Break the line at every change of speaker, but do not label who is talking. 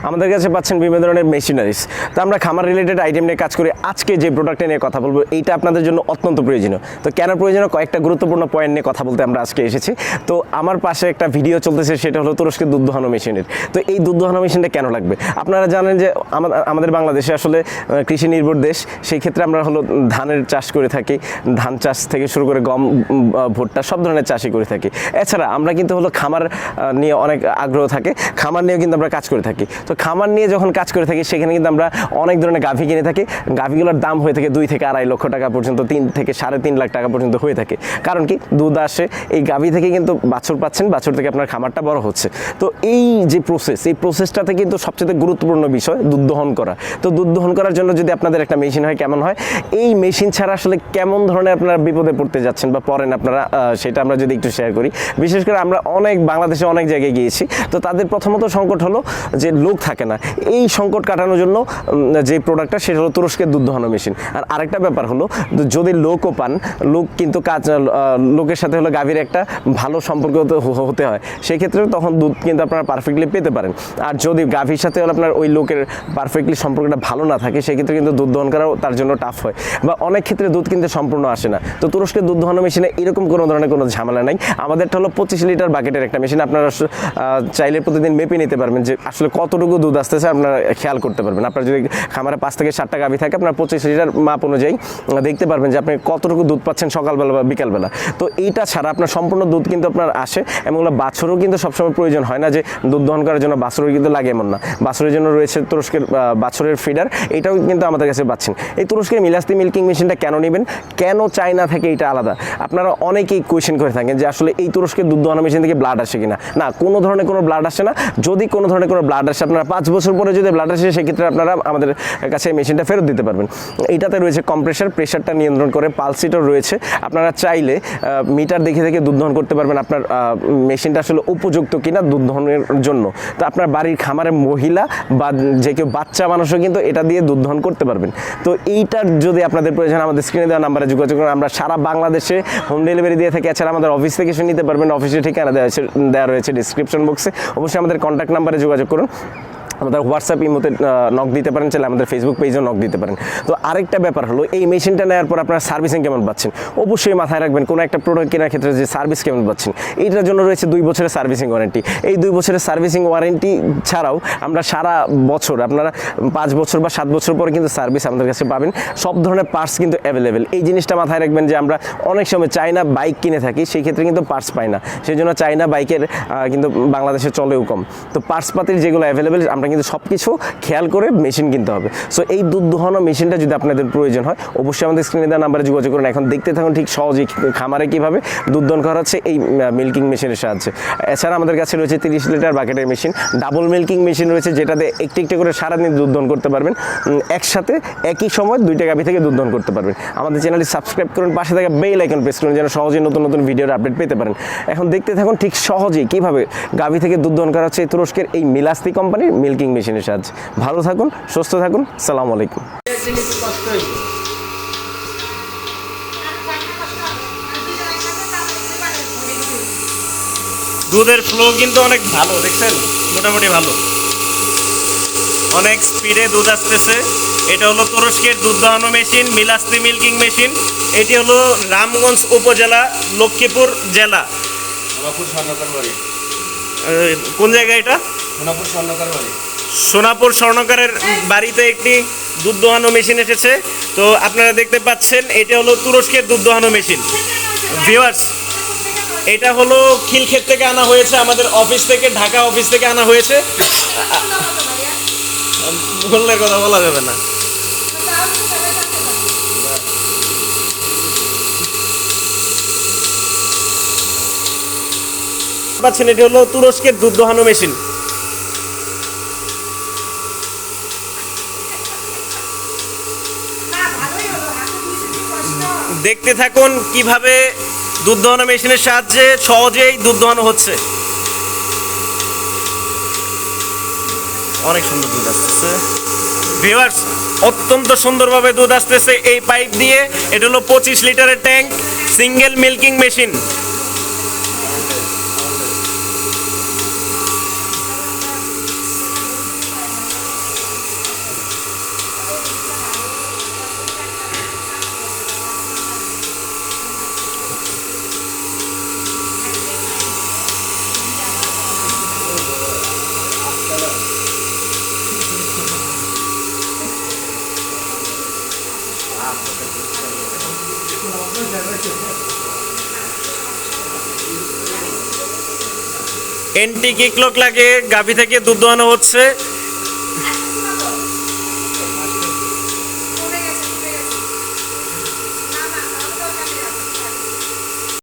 আমাদের কাছে পাচ্ছেন বিভিন্ন ধরনের মেশিনারিজ। তো আমরা খামার রিলেটেড আইটেম নিয়ে কাজ করি। আজকে যে প্রোডাক্টটা নিয়ে কথা বলবো এইটা আপনাদের জন্য অত্যন্ত প্রয়োজনীয়। তো কেন প্রয়োজনীয়, কয়েকটা গুরুত্বপূর্ণ পয়েন্ট নিয়ে কথা বলতে আমরা আজকে এসেছি। তো আমার পাশে একটা ভিডিও চলতেছে, সেটা হলো তুরস্কের দুধ দোহানো মেশিনের। তো এই দুধ দোহানো মেশিনটা কেন লাগবে? আপনারা জানেন যে আমাদের বাংলাদেশে আসলে কৃষি নির্ভর দেশ। সেই ক্ষেত্রে আমরা হলো ধানের চাষ করে থাকি, ধান চাষ থেকে শুরু করে গম, ভুট্টা সব ধরনের চাষই করে থাকি। এছাড়া আমরা কিন্তু হলো খামার নিয়ে অনেক আগ্রহ থাকে, খামার নিয়েও কিন্তু আমরা কাজ করে থাকি। তো খামার নিয়ে যখন কাজ করে থাকি সেখানে কিন্তু আমরা অনেক ধরনের গাভী কিনে থাকি। গাভীগুলোর দাম হয়ে থাকে 2 থেকে 2.5 লক্ষ টাকা পর্যন্ত, 3 থেকে 3.5 লাখ টাকা পর্যন্ত হয়ে থাকে। কারণ কি, দুধ আসে, এই গাভী থেকে কিন্তু বাছুর পাচ্ছেন, বাছুর থেকে আপনার খামারটা বড় হচ্ছে। তো এই যে প্রসেস, এই প্রসেসটাতে কিন্তু সবচেয়ে গুরুত্বপূর্ণ বিষয় দুধ দহন করা। তো দুধ দহন করার জন্য যদি আপনাদের একটা মেশিন হয় কেমন হয়, এই মেশিন ছাড়া আসলে কেমন ধরনের আপনারা বিপদে পড়তে যাচ্ছেন বা পড়েন আপনারা, সেটা আমরা যদি একটু শেয়ার করি। বিশেষ করে আমরা বাংলাদেশে অনেক জায়গায় গিয়েছি, তো তাদের প্রথমত সংকট হলো যে লোক থাকে না। এই সংকট কাটানোর জন্য যে প্রোডাক্টটা, সেটা হলো তুরস্কের দুধ দহনো মেশিন। আর আরেকটা ব্যাপার হলো, যদি লোকও পান, লোক কিন্তু লোকের সাথে হলো গাভীর একটা ভালো সম্পর্ক হতে হয়। সেই ক্ষেত্রে তখন দুধ কিন্তু আপনারা পারফেক্টলি পেতে পারেন। আর যদি গাভীর সাথে হলো আপনার ওই লোকের পারফেক্টলি সম্পর্কটা ভালো না থাকে, সেক্ষেত্রে কিন্তু দুধ দহন করাও তার জন্য টাফ হয়, বা অনেক ক্ষেত্রে দুধ কিন্তু সম্পূর্ণ আসে না। তো তুরস্কের দুধ দহনো মেশিনে এরকম কোনো ধরনের কোনো ঝামেলা নাই। আমাদেরটা হলো 25 লিটার বাকেটের একটা মেশিন। আপনারা চাইলে প্রতিদিন মেপে নিতে পারবেন যে আসলে কতটুকু দুধ আসতেছে, আপনারা খেয়াল করতে পারবেন। আপনার যদি খামারে 5 থেকে 7টা গাভী থাকে, আপনার 25 লিটার মাপ অনুযায়ী দেখতে পারবেন যে আপনি কতটুকু দুধ পাচ্ছেন সকালবেলা বা বিকালবেলা। তো এইটা ছাড়া আপনার সম্পূর্ণ দুধ কিন্তু আপনার আসে, এবং বাছুরও কিন্তু সবসময় প্রয়োজন হয় না যে দুধ দহন করার জন্য বাছুরের কিন্তু লাগে এমন না। বাছুরের জন্য রয়েছে তুরস্কের বাছুরের ফিডার, এটাও কিন্তু আমাদের কাছে পাচ্ছেন। এই তুরস্কের মিলাস্তি মিল্কিং মেশিনটা কেন নেবেন, কেন চায়না থেকে এটা আলাদা? আপনারা অনেকেই কোয়েশ্চেন করে থাকেন যে আসলে এই তুরস্কের দুধ দহনো মেশিন থেকে ব্লাড আসে কিনা। না, কোনো ধরনের কোনো ব্লাড আসে না। যদি কোনো ধরনের কোনো ব্লাড আসে, আপনারা 5 বছর পরে যদি ব্লাড আসে, সেক্ষেত্রে আপনারা আমাদের কাছে এই মেশিনটা ফেরত দিতে পারবেন। এইটাতে রয়েছে কম্প্রেসার, প্রেশারটা নিয়ন্ত্রণ করে, পালস হিটার রয়েছে। আপনারা চাইলে মিটার দেখে দেখে দুধ দহন করতে পারবেন আপনার মেশিনটা আসলে উপযুক্ত কিনা দুধ দহনের জন্য। তো আপনার বাড়ির খামারের মহিলা বা যে কেউ বাচ্চা মানুষও কিন্তু এটা দিয়ে দুধ দহন করতে পারবেন। তো এইটার যদি আপনাদের প্রয়োজন, আমাদের স্ক্রিনে দেওয়া নাম্বারে যোগাযোগ করুন। আমরা সারা বাংলাদেশে হোম ডেলিভারি দিয়ে থাকি। এছাড়া আমাদের অফিস থেকে এসে নিতে পারবেন। অফিসের ঠিকানা দেওয়া রয়েছে ডিসক্রিপশন বক্সে। অবশ্যই আমাদের কন্ট্যাক্ট নাম্বারে যোগাযোগ করুন। আমাদের হোয়াটসঅ্যাপ ইমোতে নক দিতে পারেন, চাইলে আমাদের ফেসবুক পেজেও নক দিতে পারেন। তো আরেকটা ব্যাপার হলো, এই মেশিনটা নেওয়ার পর আপনারা সার্ভিসিং কেমন পাচ্ছেন, অবশ্যই মাথায় রাখবেন। কোনো একটা প্রোডাক্ট কেনার ক্ষেত্রে যে সার্ভিস কেমন পাচ্ছেন, এইটার জন্য রয়েছে 2 বছরের সার্ভিসিং ওয়ারেন্টি। এই 2 বছরের সার্ভিসিং ওয়ারেন্টি ছাড়াও আমরা সারা বছর, আপনারা 5 বছর বা 7 বছর পরে কিন্তু সার্ভিস আমাদের কাছে পাবেন। সব ধরনের পার্টস কিন্তু অ্যাভেলেবেল। এই জিনিসটা মাথায় রাখবেন যে আমরা অনেক সময় চায়না বাইক কিনে থাকি, সেই ক্ষেত্রে কিন্তু পার্টস পাই না। সেই জন্য চায়না বাইকের কিন্তু বাংলাদেশে চলেও কম। তো পার্টস পাতির যেগুলো অ্যাভেলেবেল, আমরা কিন্তু সব কিছু খেয়াল করে মেশিন কিনতে হবে। সো এই দুধ দোহানো মেশিনটা যদি আপনাদের প্রয়োজন হয়, অবশ্যই আমাদের স্ক্রিনে দেওয়া নাম্বারে যোগাযোগ করুন। এখন দেখতে থাকুন ঠিক সহজেই খামারে কীভাবে দুধ দহন করা হচ্ছে এই মিল্কিং মেশিনের সাহায্যে। এছাড়া আমাদের কাছে রয়েছে 30 লিটার বাকেটের মেশিন, ডাবল মিল্কিং মেশিন রয়েছে, যেটাতে একটি করে সারাদিন দুধ দহন করতে পারবেন। একসাথে একই সময় 2টা গাভী থেকে দুধ দহন করতে পারবেন। আমাদের চ্যানেলটি সাবস্ক্রাইব করুন, পাশে থাকা বেল আইকন প্রেস করুন, যেন সহজেই নতুন নতুন ভিডিওর আপডেট পেতে পারেন। এখন দেখতে থাকুন ঠিক সহজেই কীভাবে গাভী থেকে দুধ দহন করা হচ্ছে এই তুরস্কের এই মিলাস্তি কোম্পানির মিল্কিং মেশিনের সাহায্যে। ভালো থাকুন, সুস্থ থাকুন, আসসালামু আলাইকুম।
দুধের ফ্লো কিন্তু অনেক ভালো, দেখছেন, মোটামুটি ভালো, অনেক স্পিডে দুধ আসতেছে। এটা হলো তুরস্কের দুধ দহনো মেশিন, মিলাস্তি মিল্কিং মেশিন। এটি হলো রামগঞ্জ উপজেলা, লক্ষ্মীপুর জেলা। কোন জায়গায় এটা? সোনাপুর স্বর্ণকারের বাড়িতে একটি দুধ দোহানো মেশিন এসেছে। তো আপনারা দেখতে পাচ্ছেন, এটা হলো তুরস্কের দুধ দোহানো মেশিন। ভিউয়ার্স, এটা হলো খিলক্ষেত থেকে আনা হয়েছে, আমাদের অফিস থেকে, ঢাকা অফিস থেকে আনা হয়েছে। বললে কথা বলা যাবে না। পাচ্ছেন, এটি হলো তুরস্কের দুধ দোহানো মেশিন। দেখতে থাকুন কিভাবে দুধ দহনো মেশিনের সাহায্যে সহজেই দুধ দহনো হচ্ছে। অনেক সুন্দর দুধ আসতেছে ভিউয়ার্স, অত্যন্ত সুন্দরভাবে দুধ আসতেছে এই পাইপ দিয়ে। এটা হলো 25 লিটারের tank, single milking machine. Anti kick lock লাগে গাভী থেকে দুধ দোয়ানো হচ্ছে।